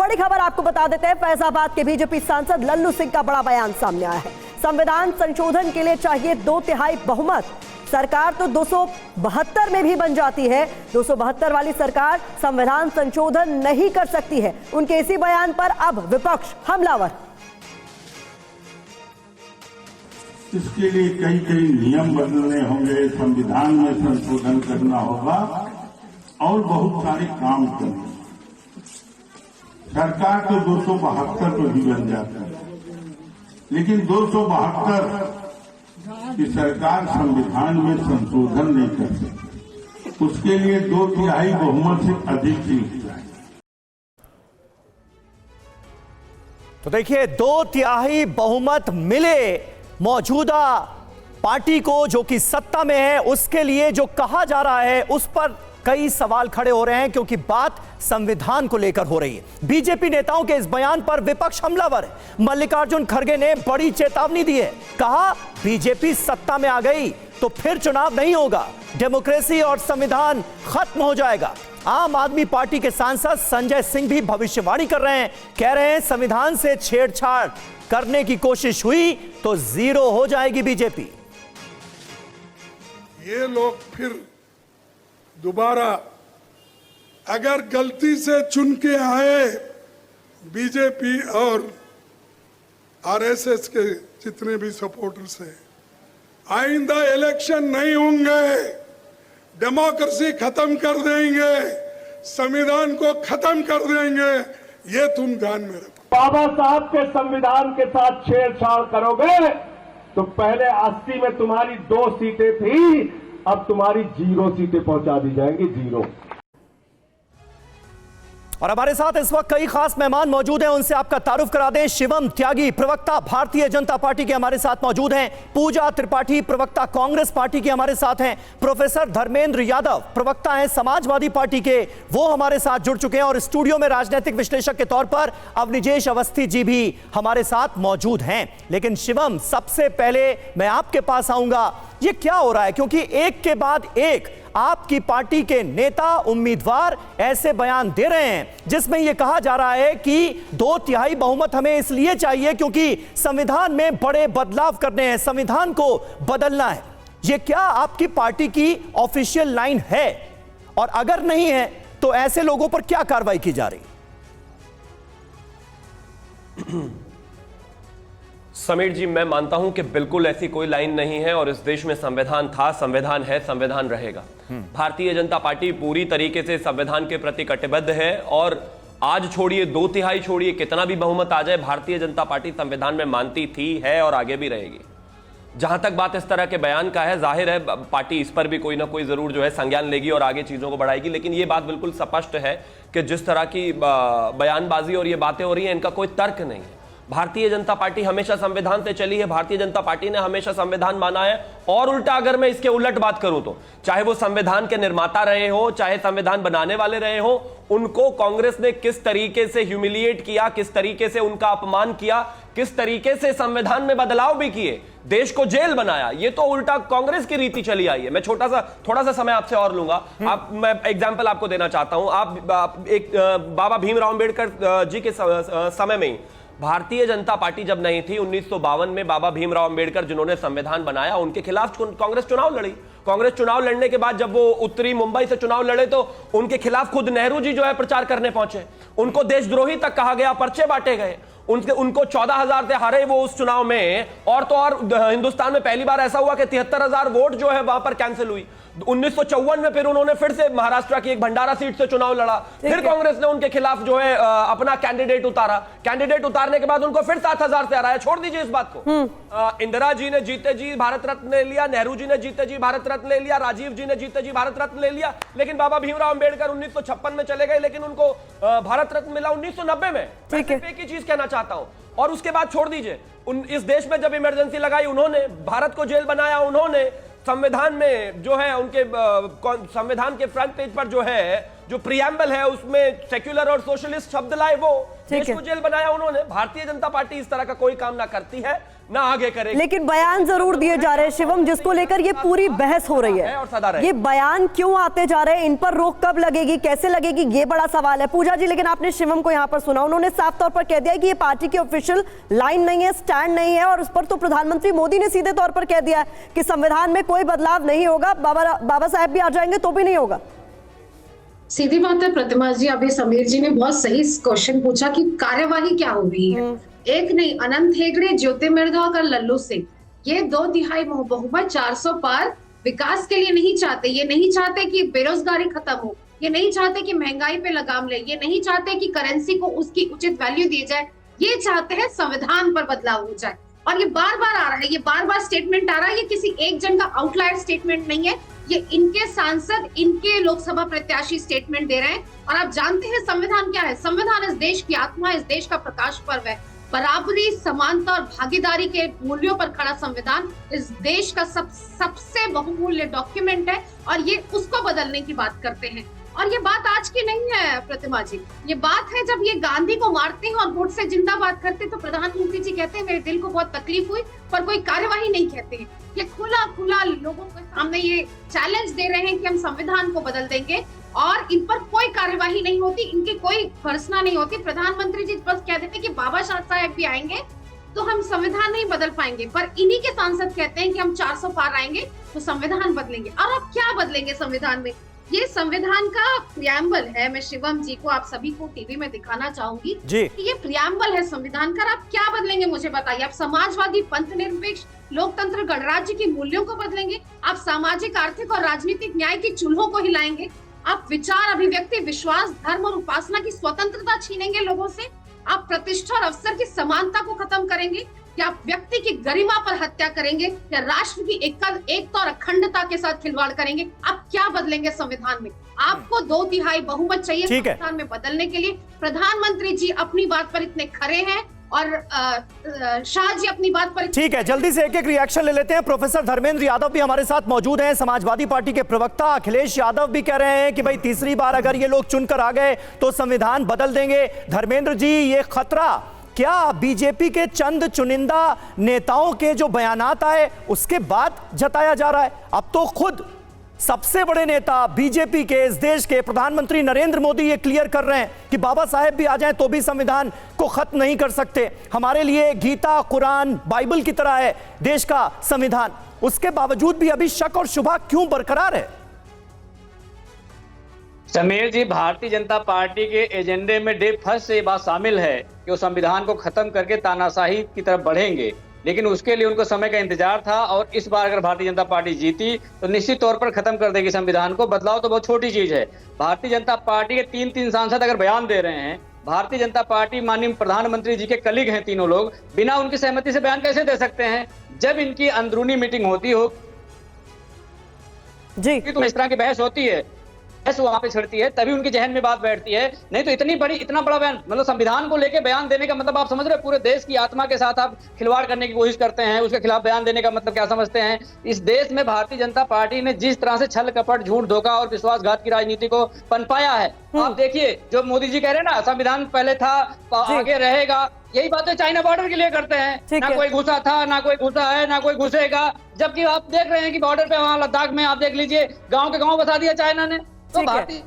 बड़ी खबर आपको बता देते हैं, फैजाबाद के बीजेपी सांसद लल्लू सिंह का बड़ा बयान सामने आया है। संविधान संशोधन के लिए चाहिए 2/3 बहुमत। सरकार तो 272 में भी बन जाती है, 272 वाली सरकार संविधान संशोधन नहीं कर सकती है। उनके इसी बयान पर अब विपक्ष हमलावर। इसके लिए कई नियम बदलने होंगे, संविधान में संशोधन करना होगा और बहुत सारे काम करने। सरकार तो 272 में भी बन जाती है, लेकिन 272 की सरकार संविधान में संशोधन नहीं कर सकती। उसके लिए 2/3 बहुमत से अधिक चाहिए। तो देखिए, 2/3 बहुमत मिले मौजूदा पार्टी को जो कि सत्ता में है, उसके लिए जो कहा जा रहा है उस पर कई सवाल खड़े हो रहे हैं, क्योंकि बात संविधान को लेकर हो रही है। बीजेपी नेताओं के इस बयान पर विपक्ष हमलावर है। मल्लिकार्जुन खड़गे ने बड़ी चेतावनी दी है। कहा, बीजेपी सत्ता में आ गई तो फिर चुनाव नहीं होगा, डेमोक्रेसी और संविधान खत्म हो जाएगा। आम आदमी पार्टी के सांसद संजय सिंह भी भविष्यवाणी कर रहे हैं, कह रहे हैं संविधान से छेड़छाड़ करने की कोशिश हुई तो 0 हो जाएगी बीजेपी। ये लोग फिर दोबारा अगर गलती से चुन के आए, बीजेपी और आरएसएस के जितने भी सपोर्टर्स हैं, आइंदा इलेक्शन नहीं होंगे, डेमोक्रेसी खत्म कर देंगे, संविधान को खत्म कर देंगे। ये तुम ध्यान में रखो। बाबा साहब के संविधान के साथ छेड़छाड़ करोगे तो पहले 80 में तुम्हारी 2 सीटें थी, अब तुम्हारी 0 सीटें पहुंचा दी जाएंगी, 0। और हमारे साथ इस वक्त कई खास मेहमान मौजूद हैं, उनसे आपका तारुफ करा दें। शिवम त्यागी, प्रवक्ता भारतीय जनता पार्टी के हमारे साथ मौजूद हैं। पूजा त्रिपाठी, प्रवक्ता कांग्रेस पार्टी के हमारे साथ हैं। प्रोफेसर धर्मेंद्र यादव, प्रवक्ता हैं समाजवादी पार्टी के, वो हमारे साथ जुड़ चुके हैं। और स्टूडियो में राजनीतिक विश्लेषक के तौर पर अवनिजेश अवस्थी जी भी हमारे साथ मौजूद हैं। लेकिन शिवम, सबसे पहले मैं आपके पास आऊंगा, ये क्या हो रहा है? क्योंकि एक के बाद एक आपकी पार्टी के नेता, उम्मीदवार ऐसे बयान दे रहे हैं जिसमें यह कहा जा रहा है कि 2/3 बहुमत हमें इसलिए चाहिए क्योंकि संविधान में बड़े बदलाव करने हैं, संविधान को बदलना है। यह क्या आपकी पार्टी की ऑफिशियल लाइन है? और अगर नहीं है तो ऐसे लोगों पर क्या कार्रवाई की जा रही? समीर जी, मैं मानता हूं कि बिल्कुल ऐसी कोई लाइन नहीं है और इस देश में संविधान था, संविधान है, संविधान रहेगा। भारतीय जनता पार्टी पूरी तरीके से संविधान के प्रति कटिबद्ध है और आज छोड़िए 2/3 छोड़िए कितना भी बहुमत आ जाए, भारतीय जनता पार्टी संविधान में मानती थी, है और आगे भी रहेगी। जहां तक बात इस तरह के बयान का है, जाहिर है पार्टी इस पर भी कोई ना कोई जरूर जो है संज्ञान लेगी और आगे चीजों को बढ़ाएगी। लेकिन यह बात बिल्कुल स्पष्ट है कि जिस तरह की बयानबाजी और ये बातें हो रही हैं, इनका कोई तर्क नहीं है। भारतीय जनता पार्टी हमेशा संविधान से चली है, भारतीय जनता पार्टी ने हमेशा संविधान माना है। और उल्टा अगर मैं इसके उलट बात करूं तो चाहे वो संविधान के निर्माता रहे हो, चाहे संविधान बनाने वाले रहे हो, उनको कांग्रेस ने किस तरीके से ह्यूमिलिएट किया, किस तरीके से उनका अपमान किया, किस तरीके से संविधान में बदलाव भी किए, देश को जेल बनाया, ये तो उल्टा कांग्रेस की रीति चली आई है। मैं थोड़ा सा समय आपसे और लूंगा। मैं एग्जांपल आपको देना चाहता हूं। आप एक बाबा भीमराव अंबेडकर जी के समय में ही भारतीय जनता पार्टी जब नहीं थी, 1952 में बाबा भीमराव अंबेडकर जिन्होंने संविधान बनाया, उनके खिलाफ कांग्रेस चुनाव लड़ी। कांग्रेस चुनाव लड़ने के बाद जब वो उत्तरी मुंबई से चुनाव लड़े तो उनके खिलाफ खुद नेहरू जी जो है प्रचार करने पहुंचे, उनको देशद्रोही तक कहा गया, पर्चे बांटे गए, उनको 14,000 से हारे वो उस चुनाव में। और तो और हिंदुस्तान में पहली बार ऐसा हुआ कि 73,000 वोट जो है वहां पर कैंसिल हुई। 1954 में फिर उन्होंने फिर से महाराष्ट्र की एक भंडारा सीट से चुनाव लड़ा, फिर कांग्रेस ने उनके खिलाफ जो है अपना कैंडिडेट उतारा। कैंडिडेट उतारने के बाद उनको फिर 7,000 से हराया। छोड़ दीजिए इस बात को। इंदिरा जी ने जीते जी भारत रत्न ले लिया, नेहरू जी ने जीते जी भारत रत्न ले लिया, राजीव जी ने जीते जी भारत रत्न ले लिया। लेकिन बाबा भीमराव अंबेडकर 1956 में चले गए, लेकिन उनको भारत रत्न मिला 1990 में। एक ही चीज कहना चाहता हूं। और उसके बाद छोड़ दीजिए, इस देश में जब इमरजेंसी लगाई उन्होंने, भारत को जेल बनाया उन्होंने, संविधान में जो है उनके संविधान के फ्रंट पेज पर जो है जो प्रियम्बल है उसमें सेक्युलर और सोशलिस्ट शब्द लाए, वो देश को जेल बनाया उन्होंने। भारतीय जनता पार्टी इस तरह का कोई काम ना करती है, ना आगे करेगी। लेकिन बयान जरूर दिए जा रहे हैं शिवम, जिसको लेकर ये पूरी बहस हो रही है और सदा रहे। ये बयान क्यों आते जा रहे हैं, इन पर रोक कब लगेगी, कैसे लगेगी, ये बड़ा सवाल है। पूजा जी, लेकिन आपने शिवम को यहाँ पर सुना, उन्होंने साफ तौर पर कह दिया कि ये पार्टी की ऑफिशियल लाइन नहीं है, स्टैंड नहीं है, और उस पर तो प्रधानमंत्री मोदी ने सीधे तौर पर कह दिया है कि संविधान में कोई बदलाव नहीं होगा, बाबा साहब भी आ जाएंगे तो भी नहीं होगा। सीधी बात है प्रतिमा जी, अभी समीर जी ने बहुत सही क्वेश्चन पूछा कि कार्यवाही क्या हो रही है। एक नहीं, अनंत हेगड़े, ज्योतिर्मयी और लल्लू सिंह, ये 2/3 बहुमत 400 पार विकास के लिए नहीं चाहते। ये नहीं चाहते कि बेरोजगारी खत्म हो, ये नहीं चाहते कि महंगाई पे लगाम ले, ये नहीं चाहते कि करेंसी को उसकी उचित वैल्यू दी जाए, ये चाहते हैं संविधान पर बदलाव हो जाए। और ये बार बार आ रहा है, ये बार बार स्टेटमेंट आ रहा है, ये किसी एक जन का आउटलायर स्टेटमेंट नहीं है, ये इनके सांसद, इनके लोकसभा प्रत्याशी स्टेटमेंट दे रहे हैं। और आप जानते हैं संविधान क्या है? संविधान इस देश की आत्मा, इस देश का प्रकाश पर्व है। बराबरी, समानता और भागीदारी के मूल्यों पर खड़ा संविधान इस देश का सबसे बहुमूल्य डॉक्यूमेंट है, और ये उसको बदलने की बात करते हैं। और ये बात आज की नहीं है प्रतिमा जी, ये बात है जब ये गांधी को मारते हैं और वोट से जिंदाबाद करते तो प्रधानमंत्री जी कहते हैं मेरे दिल को बहुत तकलीफ हुई, पर कोई कार्यवाही नहीं कहते हैं। ये खुला लोगों के सामने ये चैलेंज दे रहे हैं कि हम संविधान को बदल देंगे, और इन पर कोई कार्यवाही नहीं होती, इनकी कोई भर्त्सना नहीं होती। प्रधानमंत्री जी बस कह देते कि बाबा साहब भी आएंगे तो हम संविधान नहीं बदल पाएंगे, पर इन्हीं के सांसद कहते हैं कि हम 400 पार आएंगे तो संविधान बदलेंगे। और अब क्या बदलेंगे संविधान में? ये संविधान का प्रियम्बल है। मैं शिवम जी को, आप सभी को टीवी में दिखाना चाहूंगी जी। ये प्रियम्बल है संविधान का। आप क्या बदलेंगे मुझे बताइए? आप समाजवादी, पंथ निरपेक्ष, लोकतंत्र, गणराज्य के मूल्यों को बदलेंगे? आप सामाजिक, आर्थिक और राजनीतिक न्याय की चूल्हों को हिलाएंगे? आप विचार, अभिव्यक्ति, विश्वास, धर्म और उपासना की स्वतंत्रता छीनेंगे लोगों से? आप प्रतिष्ठा और अवसर की समानता को खत्म करेंगे? या आप व्यक्ति की गरिमा पर हत्या करेंगे? या राष्ट्र की एकता और अखंडता के साथ खिलवाड़ करेंगे? आप क्या बदलेंगे संविधान में? आपको 2/3 बहुमत चाहिए संविधान में बदलने के लिए। प्रधानमंत्री जी अपनी बात पर इतने खरे हैं, और शाह जी अपनी बात पर। ठीक है, जल्दी से एक एक रिएक्शन ले लेते हैं। प्रोफेसर धर्मेंद्र यादव भी हमारे साथ मौजूद हैं। समाजवादी पार्टी के प्रवक्ता अखिलेश यादव भी कह रहे हैं कि भाई तीसरी बार अगर ये लोग चुनकर आ गए तो संविधान बदल देंगे। धर्मेंद्र जी, ये खतरा क्या बीजेपी के चंद चुनिंदा नेताओं के जो बयानात आए उसके बाद जताया जा रहा है? अब तो खुद सबसे बड़े नेता बीजेपी के, इस देश के प्रधानमंत्री नरेंद्र मोदी ये क्लियर कर रहे हैं कि बाबा साहेब भी आ जाएं तो भी संविधान को खत्म नहीं कर सकते। हमारे लिए गीता, कुरान, बाइबल की तरह है देश का संविधान। उसके बावजूद भी अभी शक और शुबा क्यों बरकरार है? समीर जी, भारतीय जनता पार्टी के एजेंडे में डे फर्स्ट से ये बात शामिल है कि वो संविधान को खत्म करके तानाशाही की तरफ बढ़ेंगे, लेकिन उसके लिए उनको समय का इंतजार था। और इस बार अगर भारतीय जनता पार्टी जीती तो निश्चित तौर पर खत्म कर देगी संविधान को। बदलाव तो बहुत छोटी चीज है। भारतीय जनता पार्टी के 3 सांसद अगर बयान दे रहे हैं, भारतीय जनता पार्टी माननीय प्रधानमंत्री जी के कलीग हैं तीनों लोग, बिना उनकी सहमति से बयान कैसे दे सकते हैं? जब इनकी अंदरूनी मीटिंग होती हो जी तो इस तरह की बहस होती है, बहस वहां पे छिड़ती है, तभी उनके जहन में बात बैठती है। नहीं तो इतना बड़ा बयान, मतलब संविधान को लेके बयान देने का मतलब आप समझ रहे हो? पूरे देश की आत्मा के साथ आप खिलवाड़ करने की कोशिश करते हैं। उसके खिलाफ बयान देने का मतलब क्या समझते हैं? इस देश में भारतीय जनता पार्टी ने जिस तरह से छल कपट, झूठ, धोखा और विश्वासघात की राजनीति को पनपाया है, आप देखिए जो मोदी जी कह रहे हैं ना, संविधान पहले था, आगे रहेगा, यही बातें चाइना बॉर्डर के लिए करते हैं। ना कोई घुसा था, ना कोई घुसा है, ना कोई घुसेगा। जबकि आप देख रहे हैं कि बॉर्डर पे, वहां लद्दाख में आप देख लीजिए, गांव के गांव बसा दिया चाइना ने। तो भारतीय